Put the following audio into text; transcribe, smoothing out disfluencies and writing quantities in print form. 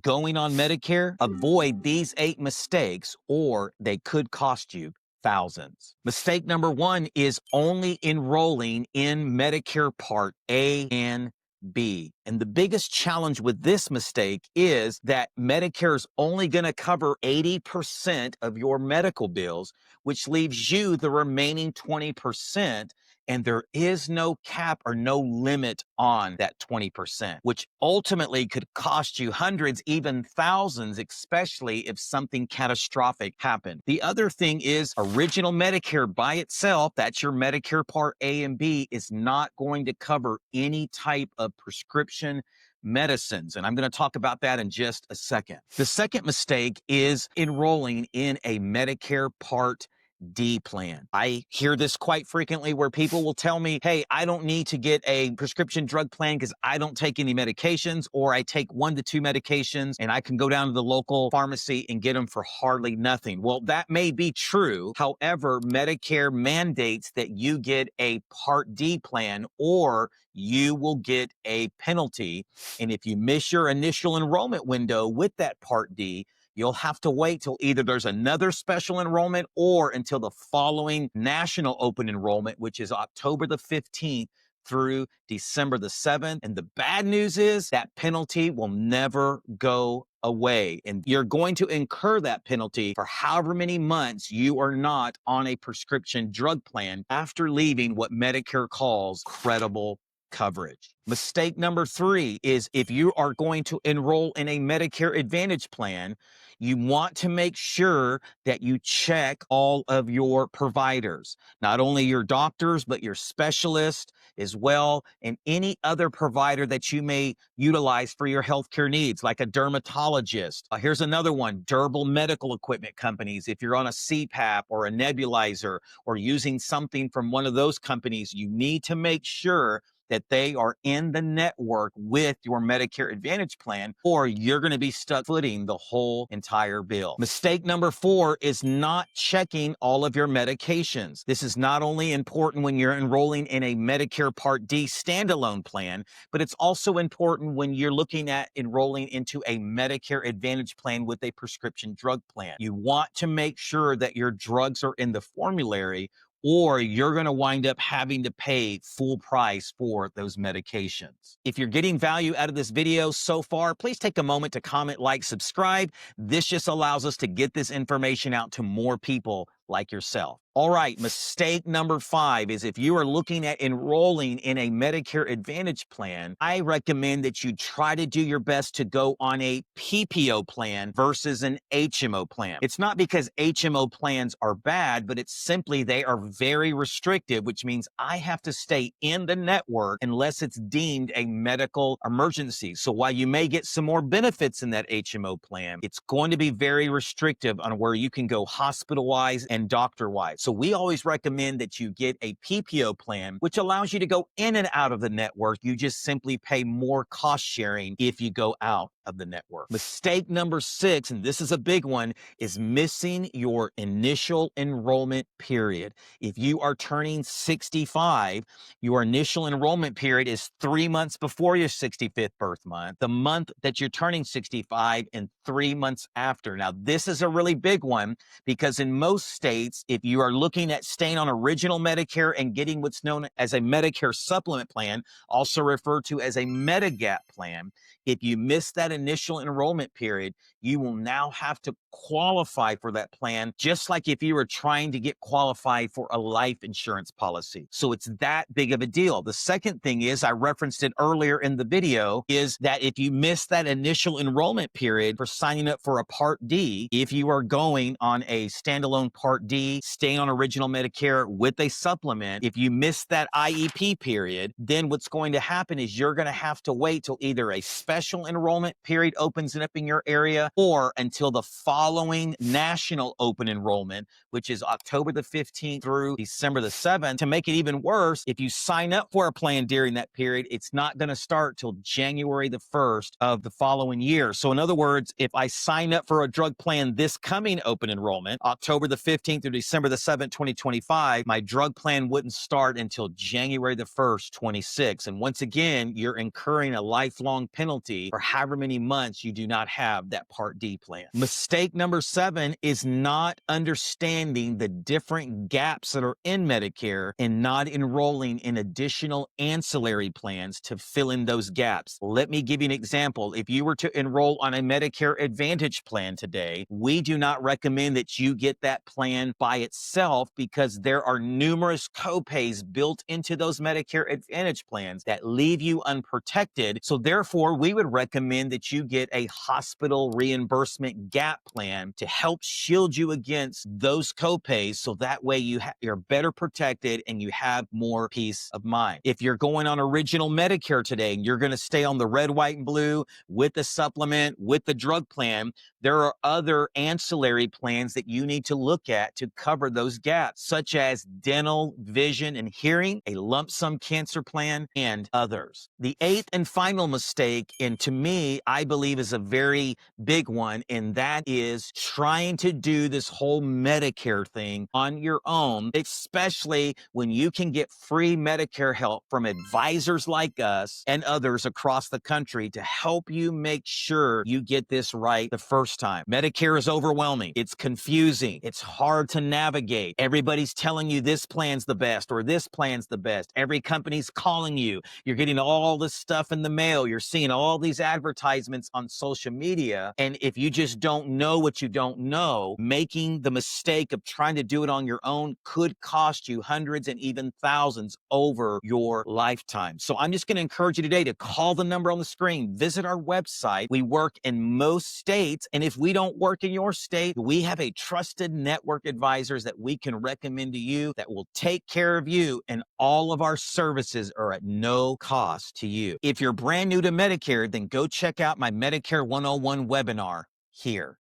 going on Medicare, avoid these 8 mistakes or they could cost you thousands. Mistake number 1 is only enrolling in Medicare Part A and B. And the biggest challenge with this mistake is that Medicare is only going to cover 80% of your medical bills, which leaves you the remaining 20%. And there is no cap or no limit on that 20%, which ultimately could cost you hundreds, even thousands, especially if something catastrophic happened. The other thing is original Medicare by itself, that's your Medicare Part A and B, is not going to cover any type of prescription medicines. And I'm going to talk about that in just a second. The second mistake is enrolling in a Medicare Part D plan. I hear this quite frequently where people will tell me, hey, I don't need to get a prescription drug plan because I don't take any medications, or I take 1 to 2 medications and I can go down to the local pharmacy and get them for hardly nothing. Well, that may be true. However, Medicare mandates that you get a Part D plan or you will get a penalty. And if you miss your initial enrollment window with that Part D, you'll have to wait till either there's another special enrollment or until the following national open enrollment, which is October the 15th through December the 7th. And the bad news is that penalty will never go away. And you're going to incur that penalty for however many months you are not on a prescription drug plan after leaving what Medicare calls credible coverage. Mistake number 3 is if you are going to enroll in a Medicare Advantage plan, you want to make sure that you check all of your providers, not only your doctors, but your specialist as well, and any other provider that you may utilize for your healthcare needs, like a dermatologist. Here's another one, durable medical equipment companies. If you're on a CPAP or a nebulizer or using something from one of those companies, you need to make sure that they are in the network with your Medicare Advantage plan, or you're going to be stuck footing the whole entire bill. Mistake number 4 is not checking all of your medications. This is not only important when you're enrolling in a Medicare Part D standalone plan, but it's also important when you're looking at enrolling into a Medicare Advantage plan with a prescription drug plan. You want to make sure that your drugs are in the formulary, or you're going to wind up having to pay full price for those medications. If you're getting value out of this video so far, please take a moment to comment, like, subscribe. This just allows us to get this information out to more people like yourself. All right, mistake number 5 is if you are looking at enrolling in a Medicare Advantage plan, I recommend that you try to do your best to go on a PPO plan versus an HMO plan. It's not because HMO plans are bad, but it's simply they are very restrictive, which means I have to stay in the network unless it's deemed a medical emergency. So while you may get some more benefits in that HMO plan, it's going to be very restrictive on where you can go hospital-wise and doctor-wise. So we always recommend that you get a PPO plan, which allows you to go in and out of the network. You just simply pay more cost sharing if you go out of the network. Mistake number 6, and this is a big one, is missing your initial enrollment period. If you are turning 65, your initial enrollment period is 3 months before your 65th birth month, the month that you're turning 65, and 3 months after. Now, this is a really big one because in most states, if you are looking at staying on original Medicare and getting what's known as a Medicare supplement plan, also referred to as a Medigap plan, if you miss that initial enrollment period, you will now have to qualify for that plan, just like if you were trying to get qualified for a life insurance policy. So it's that big of a deal. The second thing is, I referenced it earlier in the video, is that if you miss that initial enrollment period for signing up for a Part D, if you are going on a standalone Part D, staying on original Medicare with a supplement, if you miss that IEP period, then what's going to happen is you're going to have to wait till either a special enrollment period opens up in your area or until the following national open enrollment, which is October the 15th through December the 7th. To make it even worse, if you sign up for a plan during that period, it's not going to start till January the 1st of the following year. So in other words, if I sign up for a drug plan this coming open enrollment, October the 15th through December the 7th, 2025, my drug plan wouldn't start until January the 1st, 26. And once again, you're incurring a lifelong penalty for however many months you do not have that Part D plan. Mistake number 7 is not understanding the different gaps that are in Medicare and not enrolling in additional ancillary plans to fill in those gaps. Let me give you an example. If you were to enroll on a Medicare Advantage plan today, we do not recommend that you get that plan by itself because there are numerous copays built into those Medicare Advantage plans that leave you unprotected. So therefore, we would recommend that you get a hospital reimbursement gap plan to help shield you against those copays, so that way you're better protected and you have more peace of mind. If you're going on original Medicare today and you're going to stay on the red, white, and blue with the supplement, with the drug plan, there are other ancillary plans that you need to look at to cover those gaps, such as dental, vision, and hearing, a lump sum cancer plan, and others. The 8th and final mistake, and to me, I believe is a very big one, and that is trying to do this whole Medicare thing on your own, especially when you can get free Medicare help from advisors like us and others across the country to help you make sure you get this right the first time. Medicare is overwhelming. It's confusing. It's hard to navigate. Everybody's telling you this plan's the best or this plan's the best. Every company's calling you. You're getting all this stuff in the mail. You're seeing all these advertisements on social media. And if you just don't know what you don't know, making the mistake of trying to do it on your own could cost you hundreds and even thousands over your lifetime. So I'm just going to encourage you today to call the number on the screen, visit our website. We work in most states, and if we don't work in your state, we have a trusted network advisors that we can recommend to you that will take care of you, and all of our services are at no cost to you. If you're brand new to Medicare, then go check out my Medicare 101 webinar here.